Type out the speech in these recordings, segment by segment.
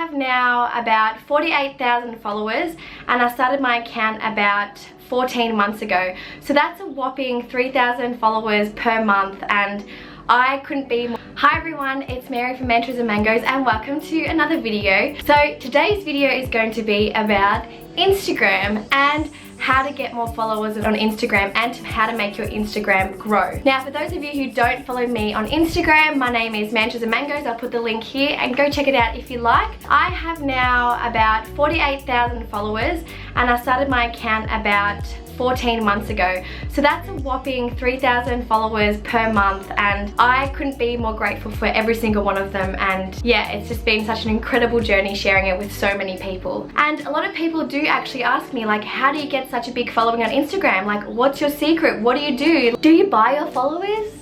have now about 48,000 followers and I started my account about 14 months ago. So that's a whopping 3,000 followers per month and I couldn't be more. Hi everyone, it's Mary from Mantras and Mangoes and welcome to another video. So today's video is going to be about Instagram and how to get more followers on Instagram and how to make your Instagram grow. Now for those of you who don't follow me on Instagram, my name is Mantras and Mangoes. I'll put the link here and go check it out if you like. I have now about 48,000 followers and I started my account about 14 months ago. So that's a whopping 3,000 followers per month and I couldn't be more grateful for every single one of them, and yeah, it's just been such an incredible journey sharing it with so many people. And a lot of people do actually ask me, like, how do you get such a big following on Instagram? Like, what's your secret? What do you do? Do you buy your followers?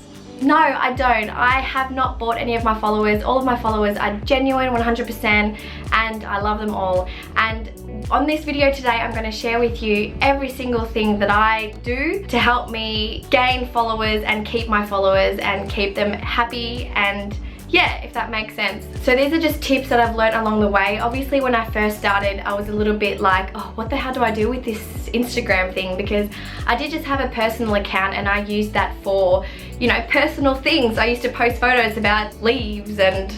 No, I don't. I have not bought any of my followers. All of my followers are genuine 100% and I love them all. And on this video today, I'm going to share with you every single thing that I do to help me gain followers and keep my followers and keep them happy, and yeah, if that makes sense. So these are just tips that I've learned along the way. Obviously when I first started, I was a little bit like, oh, what the hell do I do with this Instagram thing? Because I did just have a personal account and I used that for, you know, personal things. I used to post photos about leaves and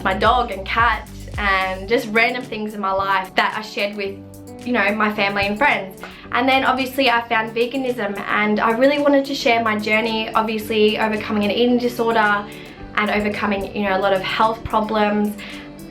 my dog and cat and just random things in my life that I shared with, you know, my family and friends. And then obviously I found veganism and I really wanted to share my journey, obviously overcoming an eating disorder and overcoming, you know, a lot of health problems,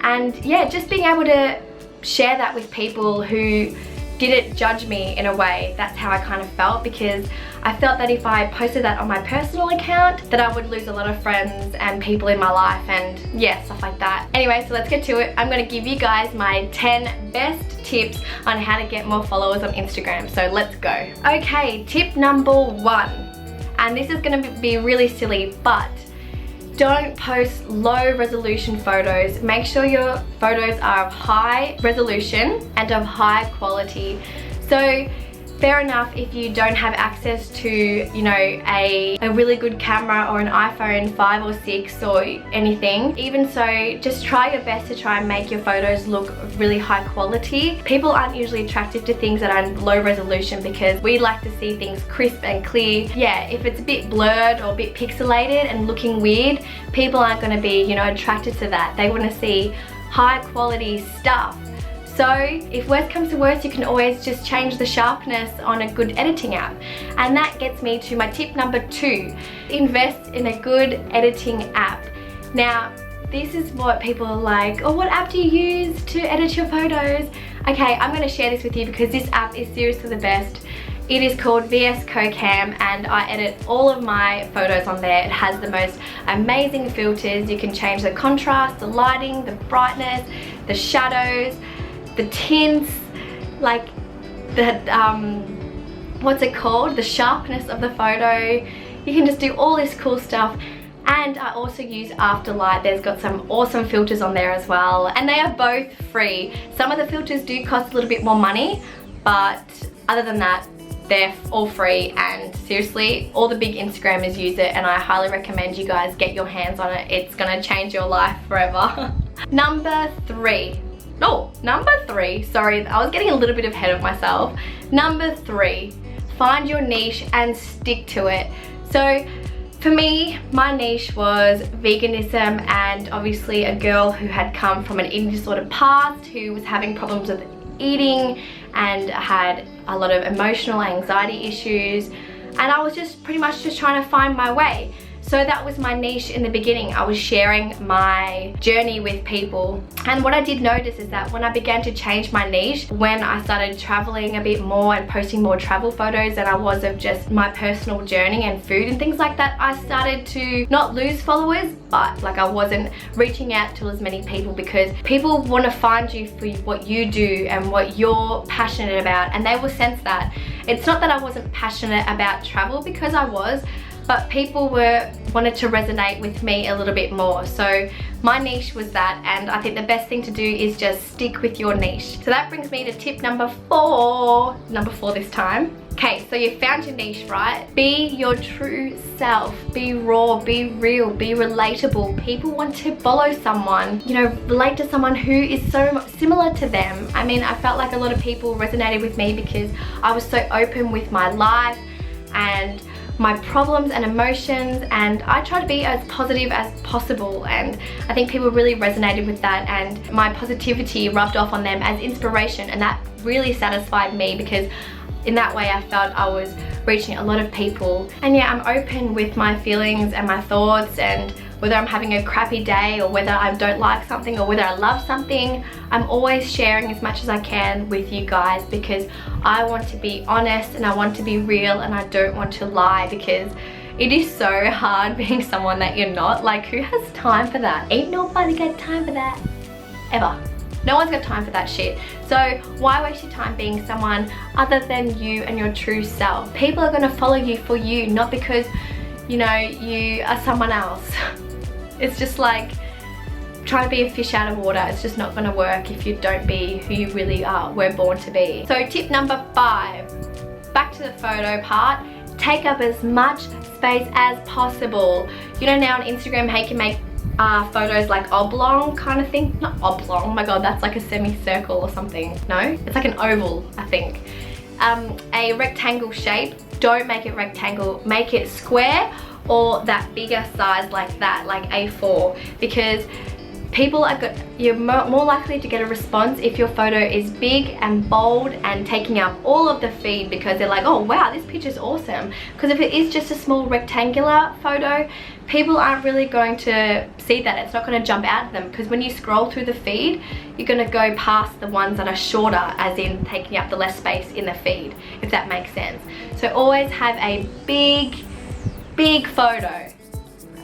and yeah, just being able to share that with people who didn't judge me in a way. That's how I kind of felt, because I felt that if I posted that on my personal account that I would lose a lot of friends and people in my life and yeah, stuff like that. Anyway, so let's get to it. I'm going to give you guys my 10 best tips on how to get more followers on Instagram. So let's go. Okay, tip number 1, and this is going to be really silly, but don't post low resolution photos. Make sure your photos are of high resolution and of high quality. So fair enough if you don't have access to, you know, a really good camera or an iPhone 5 or 6 or anything. Even so, just try your best to try and make your photos look really high quality. People aren't usually attracted to things that are low resolution because we like to see things crisp and clear. Yeah, if it's a bit blurred or a bit pixelated and looking weird, people aren't going to be, you know, attracted to that. They want to see high quality stuff. So if worst comes to worst, you can always just change the sharpness on a good editing app. And that gets me to my tip number 2. Invest in a good editing app. Now, this is what people are like, oh, what app do you use to edit your photos? Okay, I'm going to share this with you because this app is seriously the best. It is called VS CoCam and I edit all of my photos on there. It has the most amazing filters. You can change the contrast, the lighting, the brightness, the shadows, the tints, like the what's it called, the sharpness of the photo. You can just do all this cool stuff. And I also use Afterlight. There's got some awesome filters on there as well, and they are both free. Some of the filters do cost a little bit more money, but other than that, they're all free, and seriously, all the big Instagrammers use it and I highly recommend you guys get your hands on it. It's gonna change your life forever. Number 3, sorry, I was getting a little bit ahead of myself. Number 3, find your niche and stick to it. So for me, my niche was veganism, and obviously a girl who had come from an eating disorder past, who was having problems with eating and had a lot of emotional anxiety issues, and I was just pretty much just trying to find my way. So that was my niche in the beginning. I was sharing my journey with people. And what I did notice is that when I began to change my niche, when I started traveling a bit more and posting more travel photos than I was of just my personal journey and food and things like that, I started to not lose followers, but like I wasn't reaching out to as many people, because people want to find you for what you do and what you're passionate about, and they will sense that. It's not that I wasn't passionate about travel, because I was, but people wanted to resonate with me a little bit more. So my niche was that, and I think the best thing to do is just stick with your niche. So that brings me to tip number 4 this time. Okay, so you found your niche, right? Be your true self. Be raw, be real, be relatable. People want to follow someone, you know, relate to someone who is so similar to them. I mean, I felt like a lot of people resonated with me because I was so open with my life and my problems and emotions, and I try to be as positive as possible, and I think people really resonated with that, and my positivity rubbed off on them as inspiration, and that really satisfied me because in that way I felt I was reaching a lot of people. And yeah, I'm open with my feelings and my thoughts, and whether I'm having a crappy day or whether I don't like something or whether I love something, I'm always sharing as much as I can with you guys because I want to be honest and I want to be real, and I don't want to lie because it is so hard being someone that you're not. Like, who has time for that? Ain't nobody got time for that, ever. No one's got time for that shit. So why waste your time being someone other than you and your true self? People are gonna follow you for you, not because, you know, you are someone else. It's just like trying to be a fish out of water. It's just not gonna work if you don't be who you really were born to be. So tip number 5, back to the photo part, take up as much space as possible. You know, now on Instagram, how you can make photos like oblong kind of thing. Not oblong, oh my god, that's like a semicircle or something. No, it's like an oval, I think. A rectangle shape. Don't make it rectangle, make it square or that bigger size like that, like A4, because people are good. You're more likely to get a response if your photo is big and bold and taking up all of the feed, because they're like, oh wow, this picture's awesome. Because if it is just a small rectangular photo, people aren't really going to see that. It's not going to jump out at them, because when you scroll through the feed, you're going to go past the ones that are shorter, as in taking up the less space in the feed, if that makes sense. So always have a big photo.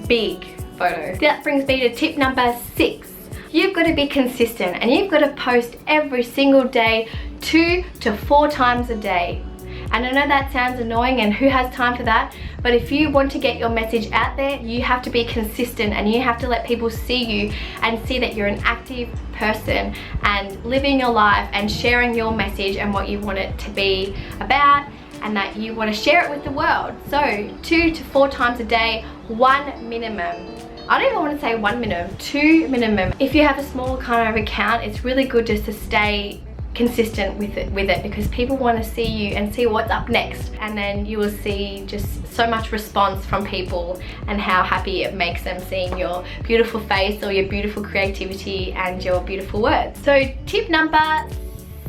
Big photo. That brings me to tip number 6. You've got to be consistent, and you've got to post every single day, 2 to 4 times a day. And I know that sounds annoying, and who has time for that? But if you want to get your message out there, you have to be consistent, and you have to let people see you and see that you're an active person and living your life and sharing your message and what you want it to be about, and that you want to share it with the world. So 2 to 4 times a day, 1 minimum. I don't even want to say 1 minimum, 2 minimum. If you have a small kind of account, it's really good just to stay consistent with it because people want to see you and see what's up next, and then you will see just so much response from people and how happy it makes them seeing your beautiful face or your beautiful creativity and your beautiful words. So tip number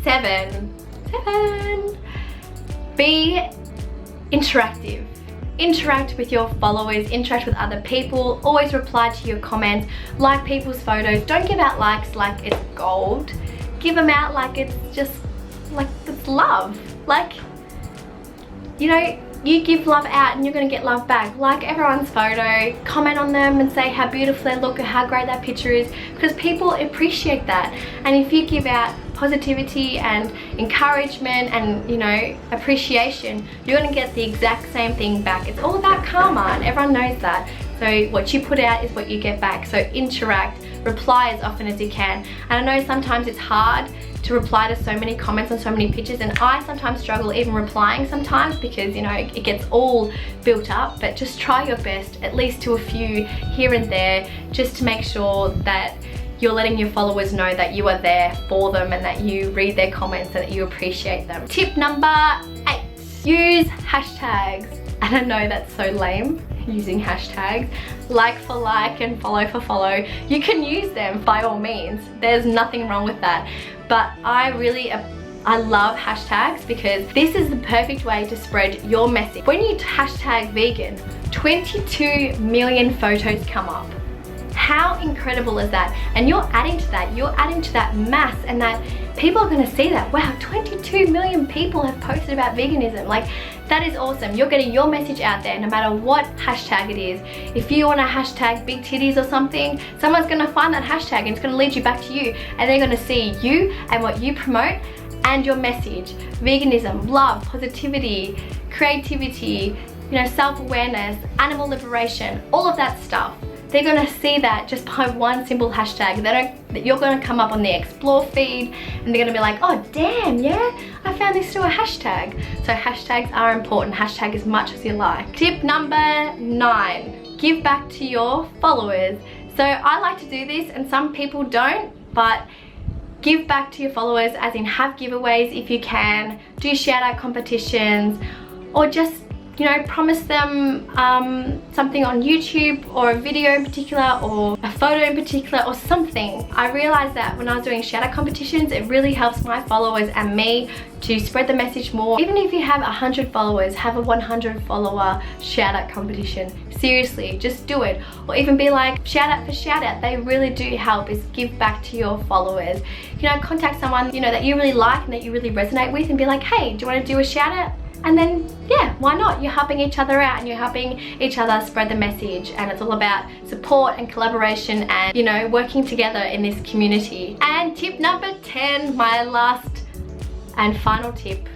7, be interactive. Interact with your followers, interact with other people, always reply to your comments, like people's photos. Don't give out likes like it's gold. Give them out like it's just, like it's love. Like, you know, you give love out and you're gonna get love back. Like everyone's photo, comment on them and say how beautiful they look or how great that picture is, because people appreciate that. And if you give out positivity and encouragement and, you know, appreciation, you're gonna get the exact same thing back. It's all about karma, and everyone knows that. So what you put out is what you get back. So interact, reply as often as you can. And I know sometimes it's hard to reply to so many comments on so many pictures, and I sometimes struggle even replying sometimes because, you know, it gets all built up. But just try your best, at least to a few here and there, just to make sure that you're letting your followers know that you are there for them and that you read their comments and that you appreciate them. Tip number 8, use hashtags. And I know that's so lame, using hashtags. Like for like and follow for follow. You can use them by all means. There's nothing wrong with that. But I love hashtags because this is the perfect way to spread your message. When you hashtag vegan, 22 million photos come up. How incredible is that? And you're adding to that mass, and that people are gonna see that, wow, 22 million people have posted about veganism. Like, that is awesome. You're getting your message out there no matter what hashtag it is. If you wanna hashtag big titties or something, someone's gonna find that hashtag and it's gonna lead you back to you, and they're gonna see you and what you promote and your message. Veganism, love, positivity, creativity, you know, self-awareness, animal liberation, all of that stuff. they're gonna see that just by one simple hashtag. You're gonna come up on the explore feed and they're gonna be like, oh damn, yeah, I found this through a hashtag. So hashtags are important. Hashtag as much as you like. Tip number 9, give back to your followers. So I like to do this and some people don't, but give back to your followers as in have giveaways if you can, do shout out competitions, or just, you know, promise them something on YouTube or a video in particular or a photo in particular or something. I realized that when I was doing shout out competitions, it really helps my followers and me to spread the message more. Even if you have 100 followers, have a 100 follower shout out competition. Seriously, just do it. Or even be like, shout out for shout out. They really do help. Is give back to your followers. You know, contact someone, you know, that you really like and that you really resonate with and be like, hey, do you want to do a shout out? And then, yeah, why not? You're helping each other out and you're helping each other spread the message, and it's all about support and collaboration and, you know, working together in this community. And tip number 10, my last and final tip,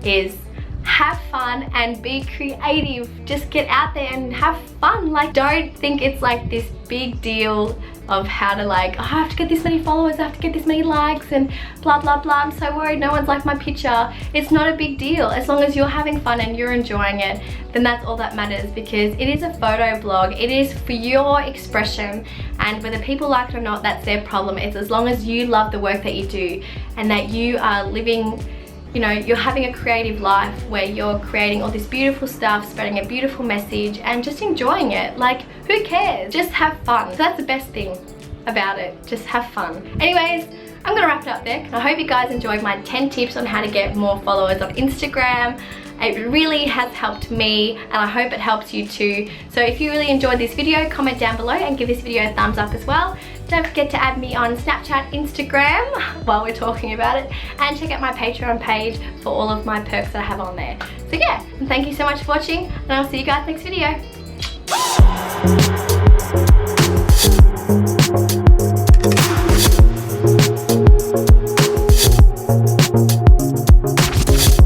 is have fun and be creative. Just get out there and have fun. Like, don't think it's like this big deal of how to like, oh, I have to get this many followers, I have to get this many likes and blah blah blah. I'm so worried no one's liked my picture. It's not a big deal. As long as you're having fun and you're enjoying it, then that's all that matters, because it is a photo blog. It is for your expression, and whether people like it or not, that's their problem. It's as long as you love the work that you do and that you are living, you know, you're having a creative life where you're creating all this beautiful stuff, spreading a beautiful message and just enjoying it. Like, who cares? Just have fun. So that's the best thing about it. Just have fun. Anyways, I'm gonna wrap it up there. I hope you guys enjoyed my 10 tips on how to get more followers on Instagram. It really has helped me and I hope it helps you too. So if you really enjoyed this video, comment down below and give this video a thumbs up as well. Don't forget to add me on Snapchat, Instagram while we're talking about it, and check out my Patreon page for all of my perks that I have on there. So yeah, and thank you so much for watching, and I'll see you guys next video.